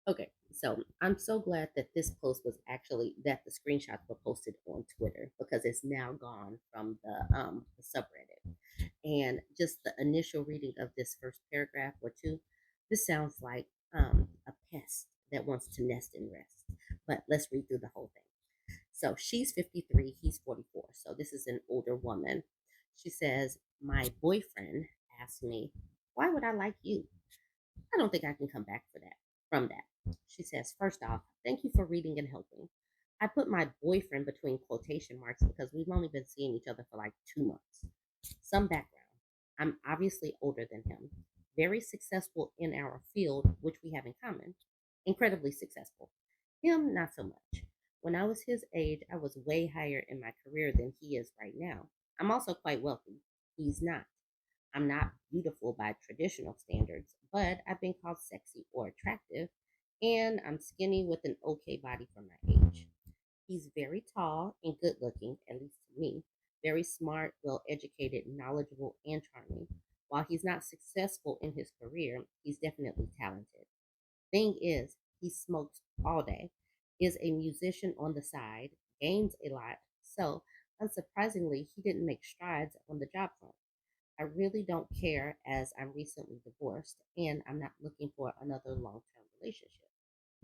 Okay, so I'm so glad that this post was actually that the screenshots were posted on Twitter because it's now gone from the subreddit. And just the initial reading of this first paragraph or two, this sounds like a pest that wants to nest and rest. But let's read through the whole thing. So she's 53, he's 44. So this is an older woman. She says, "My boyfriend asked me, 'Why would I like you?' I don't think I can come back for that from that." She says, "First off, thank you for reading and helping. I put my boyfriend between quotation marks because we've only been seeing each other for like 2 months. Some background. I'm obviously older than him, very successful in our field, which we have in common, incredibly successful. Him, not so much. When I was his age, I was way higher in my career than he is right now. I'm also quite wealthy. He's not. I'm not beautiful by traditional standards, but I've been called sexy or attractive, and I'm skinny with an okay body for my age. He's very tall and good looking, at least to me, very smart, well educated, knowledgeable, and charming. While he's not successful in his career, he's definitely talented. Thing is, he smokes all day, is a musician on the side, games a lot, so unsurprisingly, he didn't make strides on the job front. I really don't care as I'm recently divorced and I'm not looking for another long term relationship.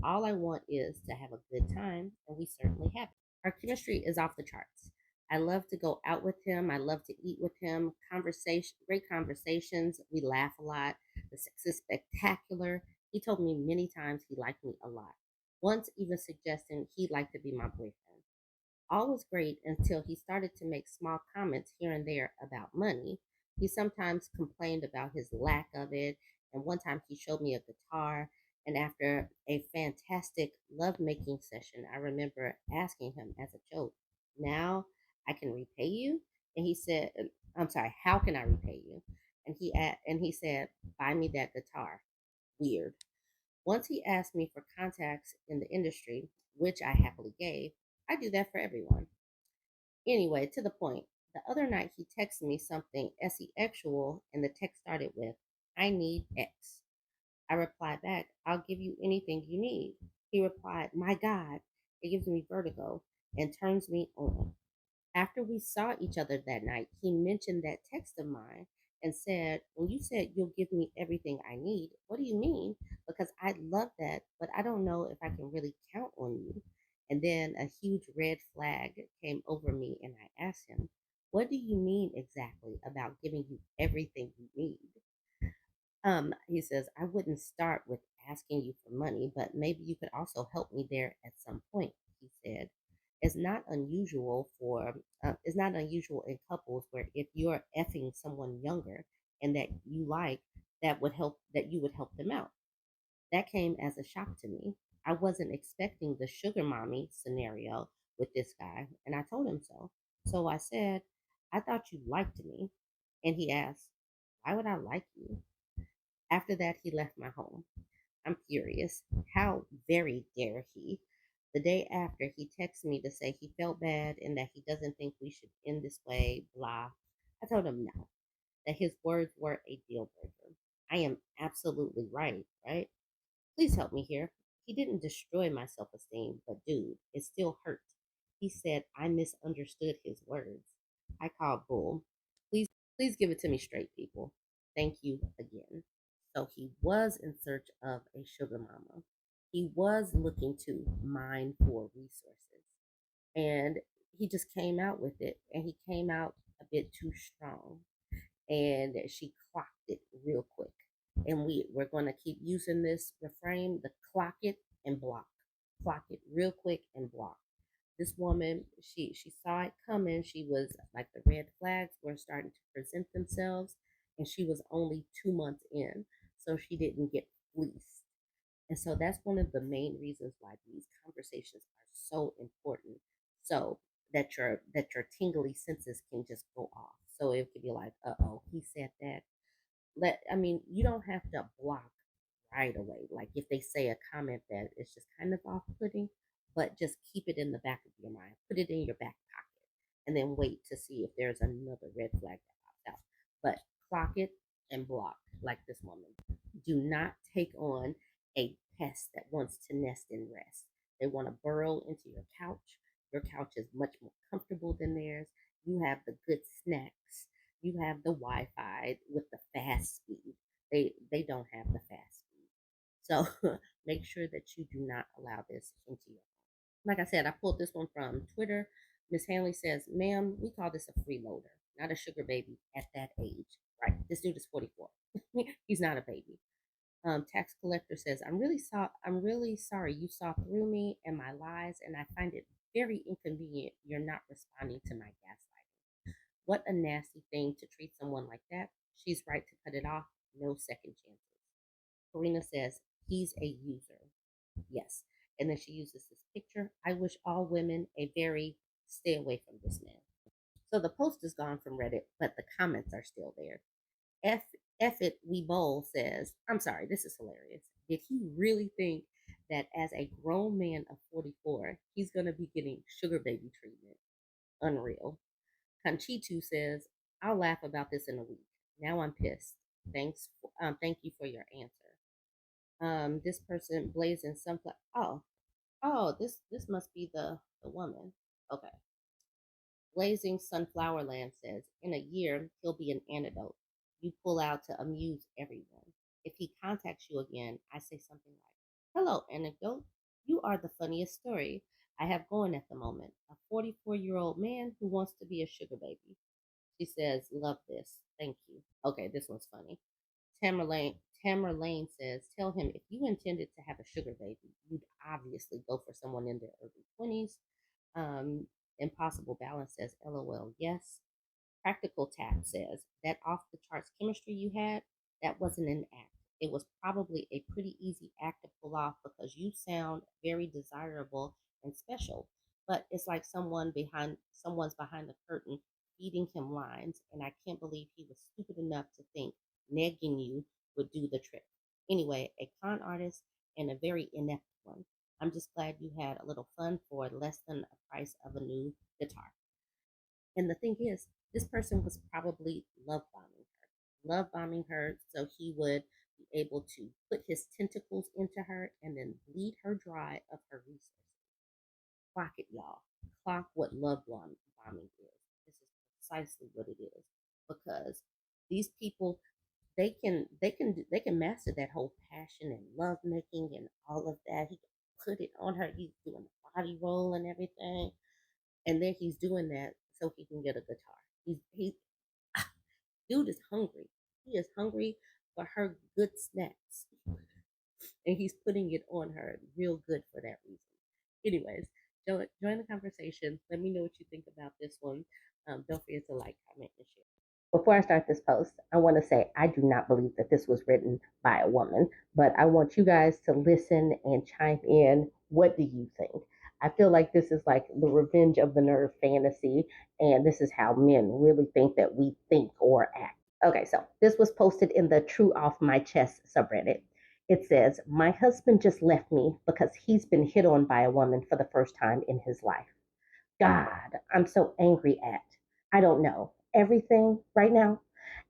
All I want is to have a good time, and we certainly have it. Our chemistry is off the charts. I love to go out with him. I love to eat with him. Conversation, great conversations. We laugh a lot. The sex is spectacular. He told me many times he liked me a lot. Once even suggesting he'd like to be my boyfriend. All was great until he started to make small comments here and there about money. He sometimes complained about his lack of it, and one time he showed me a guitar. And after a fantastic lovemaking session, I remember asking him as a joke, "Now I can repay you?" And he said, "I'm sorry, how can I repay you?" And he said, "Buy me that guitar." Weird. Once he asked me for contacts in the industry, which I happily gave. I do that for everyone. Anyway, to the point. The other night he texted me something sexual, and the text started with, "I need X." I replied back, "I'll give you anything you need." He replied, "My God, it gives me vertigo and turns me on." After we saw each other that night, he mentioned that text of mine and said, "When you said you'll give me everything I need, what do you mean? Because I love that, but I don't know if I can really count on you." And then a huge red flag came over me, and I asked him, "What do you mean exactly about giving you everything you need?" He says, "I wouldn't start with asking you for money, but maybe you could also help me there at some point." He said, it's not unusual in couples where if you're effing someone younger and that you like, that you would help them out. That came as a shock to me. I wasn't expecting the sugar mommy scenario with this guy, and I told him so. So I said, "I thought you liked me." And he asked, "Why would I like you?" After that, he left my home. I'm furious. How very dare he? The day after, he texted me to say he felt bad and that he doesn't think we should end this way, blah. I told him no, that his words were a deal breaker. I am absolutely right, right? Please help me here. He didn't destroy my self esteem, but dude, it still hurt. He said I misunderstood his words. I called bull. Please give it to me straight, people. Thank you again. So he was in search of a sugar mama. He was looking to mine for resources. And he just came out with it. And he came out a bit too strong. And she clocked it real quick. And we're going to keep using this refrain, the clock it and block. Clock it real quick and block. This woman, she saw it coming. She was like the red flags were starting to present themselves, and she was only 2 months in, so she didn't get fleeced. And so that's one of the main reasons why these conversations are so important. So that your tingly senses can just go off. So it could be like, uh oh, he said that. You don't have to block right away. Like if they say a comment that is just kind of off putting, but just keep it in the back of your mind. Put it in your back pocket and then wait to see if there's another red flag that pops out. But clock it and block like this woman. Do not take on a pest that wants to nest and rest. They want to burrow into your couch. Your couch is much more comfortable than theirs. You have the good snacks. You have the Wi-Fi with the fast speed. They don't have the fast speed. So make sure that you do not allow this into your home. Like I said, I pulled this one from Twitter. Miss Hanley says, "Ma'am, we call this a freeloader, not a sugar baby at that age." Right? This dude is 44. He's not a baby. Tax collector says, I'm really sorry you saw through me and my lies, and I find it very inconvenient you're not responding to my gaslighting. What a nasty thing to treat someone like that. She's right to cut it off. No second chances. Karina says, he's a user. Yes. And then she uses this picture. I wish all women a very stay away from this man. So the post is gone from Reddit, but the comments are still there. F F it, we bowl says, I'm sorry, this is hilarious. Did he really think that as a grown man of 44, he's going to be getting sugar baby treatment? Unreal. Conchitu says, I'll laugh about this in a week. Now I'm pissed. Thank you for your answer. This person blazing sunflower. This must be the woman. Okay. Blazing Sunflower Land says, in a year, he'll be an antidote. You pull out to amuse everyone. If he contacts you again, I say something like, hello, anecdote. You are the funniest story I have going at the moment. A 44-year-old man who wants to be a sugar baby. She says, love this. Thank you. Okay, this one's funny. Tamara Lane says, tell him if you intended to have a sugar baby, you'd obviously go for someone in their early 20s. Um, Impossible Balance says, LOL, yes. Practical Tap says, that off the charts chemistry you had, that wasn't an act. It was probably a pretty easy act to pull off because you sound very desirable and special. But it's like someone's behind the curtain feeding him lines, and I can't believe he was stupid enough to think negging you would do the trick. Anyway, a con artist and a very inept one. I'm just glad you had a little fun for less than the price of a new guitar. And the thing is, this person was probably love bombing her so he would be able to put his tentacles into her and then bleed her dry of her resources. Clock it, y'all. Clock what bombing is. This is precisely what it is because these people they can master that whole passion and love making and all of that. He can put it on her. He's doing the body roll and everything, and then he's doing that so he can get a guitar. He dude is hungry. He is hungry for her good snacks, and he's putting it on her real good for that reason. Anyways, join the conversation. Let me know what you think about this one. Don't forget to like, comment, and share. Before I start this post, I want to say I do not believe that this was written by a woman, but I want you guys to listen and chime in. What do you think? I feel like this is like the revenge of the nerve fantasy, and this is how men really think that we think or act. Okay, so this was posted in the True Off My Chest subreddit. It says, my husband just left me because he's been hit on by a woman for the first time in his life. God, I'm so angry at, I don't know, everything right now.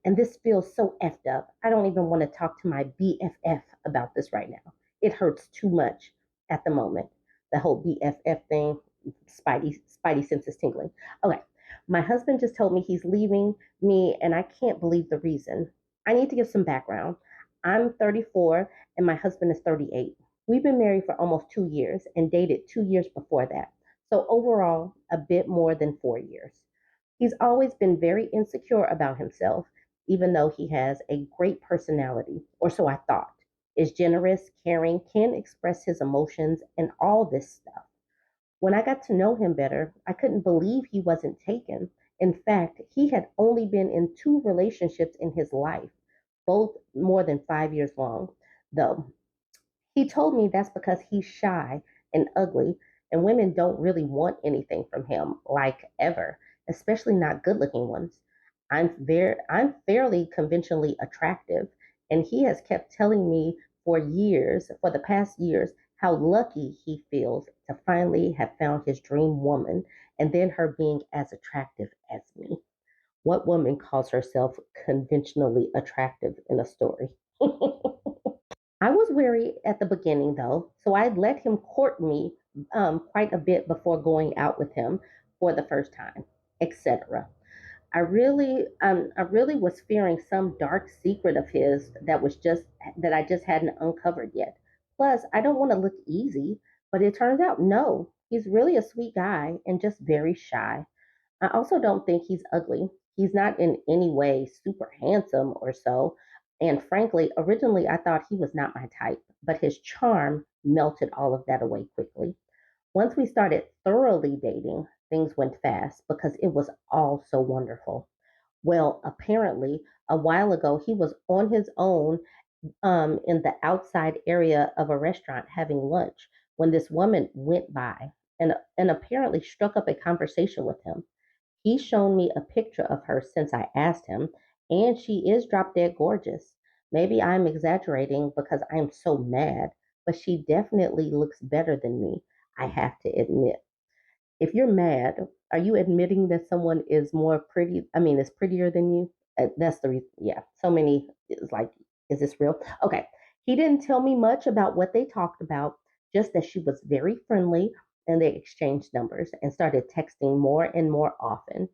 And this feels so effed up. I don't even want to talk to my BFF about this right now. It hurts too much at the moment. The whole BFF thing, Spidey sense is tingling. Okay, my husband just told me he's leaving me, and I can't believe the reason. I need to give some background. I'm 34, and my husband is 38. We've been married for almost 2 years and dated 2 years before that. So overall, a bit more than 4 years. He's always been very insecure about himself, even though he has a great personality, or so I thought. Is generous, caring, can express his emotions, and all this stuff. When I got to know him better, I couldn't believe he wasn't taken. In fact, he had only been in two relationships in his life, both more than 5 years long, though. He told me that's because he's shy and ugly, and women don't really want anything from him, like ever, especially not good looking ones. I'm fairly conventionally attractive, and he has kept telling me for the past years, how lucky he feels to finally have found his dream woman, and then her being as attractive as me. What woman calls herself conventionally attractive in a story? I was wary at the beginning, though, so I let him court me quite a bit before going out with him for the first time, etc. I really was fearing some dark secret of his that I just hadn't uncovered yet. Plus, I don't want to look easy, but it turns out no, he's really a sweet guy and just very shy. I also don't think he's ugly. He's not in any way super handsome or so. And frankly, originally I thought he was not my type, but his charm melted all of that away quickly. Once we started thoroughly dating, things went fast because it was all so wonderful. Well, apparently, a while ago, he was on his own in the outside area of a restaurant having lunch when this woman went by and apparently struck up a conversation with him. He's shown me a picture of her since I asked him, and she is drop dead gorgeous. Maybe I'm exaggerating because I am so mad, but she definitely looks better than me, I have to admit. If you're mad, are you admitting that someone is more pretty? I mean, is prettier than you? That's the reason. Yeah. So many is like, is this real? Okay. He didn't tell me much about what they talked about, just that she was very friendly and they exchanged numbers and started texting more and more often.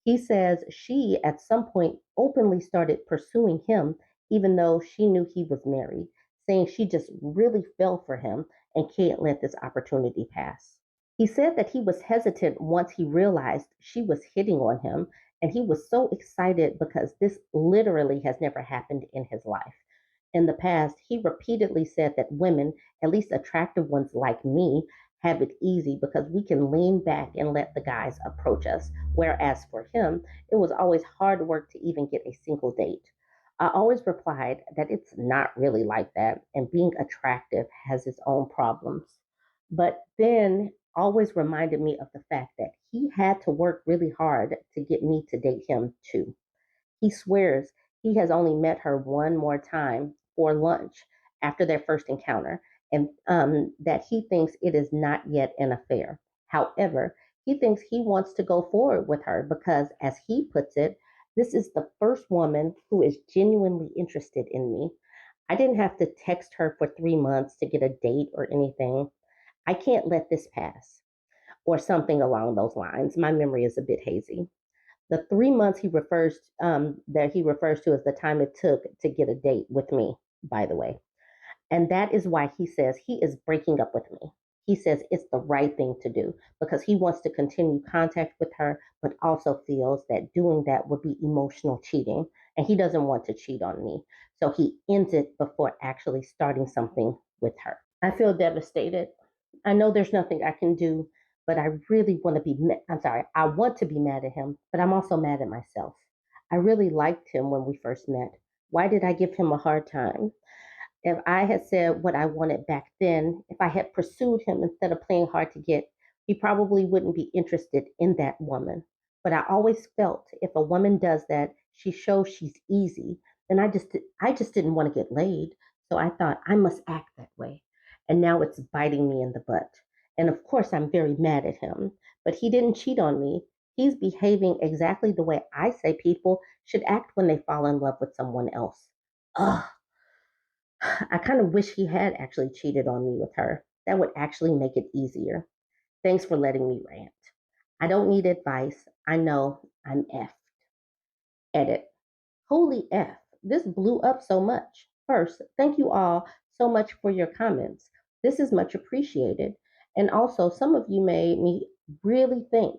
He says she, at some point, openly started pursuing him, even though she knew he was married, saying she just really fell for him and can't let this opportunity pass. He said that he was hesitant once he realized she was hitting on him, and he was so excited because this literally has never happened in his life. In the past, he repeatedly said that women, at least attractive ones like me, have it easy because we can lean back and let the guys approach us. Whereas for him, it was always hard work to even get a single date. I always replied that it's not really like that, and being attractive has its own problems. But then always reminded me of the fact that he had to work really hard to get me to date him too. He swears he has only met her one more time for lunch after their first encounter, and that he thinks it is not yet an affair. However, he thinks he wants to go forward with her because, as he puts it, this is the first woman who is genuinely interested in me. I didn't have to text her for 3 months to get a date or anything. I can't let this pass, or something along those lines. My memory is a bit hazy. The 3 months he refers to as the time it took to get a date with me, by the way. And that is why he says he is breaking up with me. He says it's the right thing to do because he wants to continue contact with her, but also feels that doing that would be emotional cheating. And he doesn't want to cheat on me. So he ends it before actually starting something with her. I feel devastated. I know there's nothing I can do, but I really want to be, I'm sorry, I want to be mad at him, but I'm also mad at myself. I really liked him when we first met. Why did I give him a hard time? If I had said what I wanted back then, if I had pursued him instead of playing hard to get, he probably wouldn't be interested in that woman. But I always felt if a woman does that, she shows she's easy. And I just didn't want to get laid. So I thought I must act that way. And now it's biting me in the butt. And of course, I'm very mad at him. But he didn't cheat on me. He's behaving exactly the way I say people should act when they fall in love with someone else. Ugh. I kind of wish he had actually cheated on me with her. That would actually make it easier. Thanks for letting me rant. I don't need advice. I know I'm F. Edit. Holy F. This blew up so much. First, thank you all so much for your comments. This is much appreciated. And also, some of you made me really think.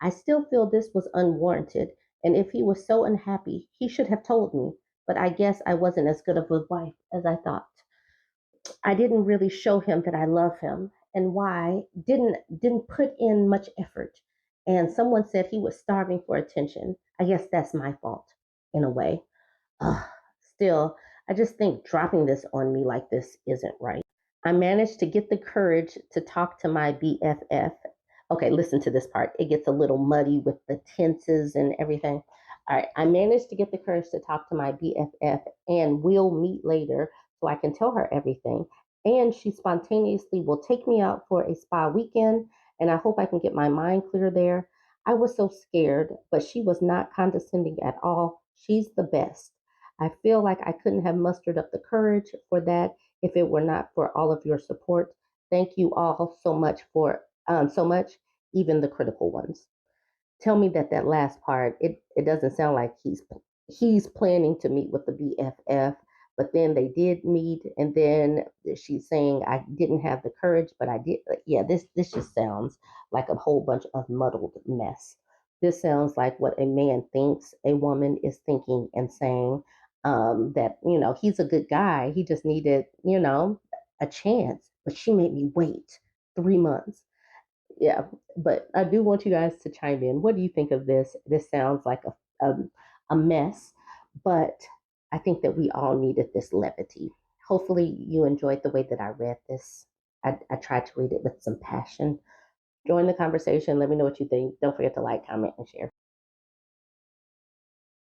I still feel this was unwarranted. And if he was so unhappy, he should have told me. But I guess I wasn't as good of a wife as I thought. I didn't really show him that I love him and why didn't put in much effort. And someone said he was starving for attention. I guess that's my fault in a way. Ugh, still, I just think dropping this on me like this isn't right. I managed to get the courage to talk to my BFF. Okay, listen to this part. It gets a little muddy with the tenses and everything. All right, I managed to get the courage to talk to my BFF, and we'll meet later so I can tell her everything. And she spontaneously will take me out for a spa weekend, and I hope I can get my mind clear there. I was so scared, but she was not condescending at all. She's the best. I feel like I couldn't have mustered up the courage for that if it were not for all of your support. Thank you all so much for so much, even the critical ones. Tell me that that last part, it doesn't sound like he's planning to meet with the BFF, but then they did meet, and then she's saying I didn't have the courage, but I did. Yeah, this just sounds like a whole bunch of muddled mess. This sounds like what a man thinks a woman is thinking and saying, that he's a good guy, he just needed a chance, but she made me wait 3 months. Yeah, but I do want you guys to chime in. What do you think of this? This sounds like a mess, but I think that we all needed this levity. Hopefully, you enjoyed the way that I read this. I tried to read it with some passion. Join the conversation. Let me know what you think. Don't forget to like, comment, and share.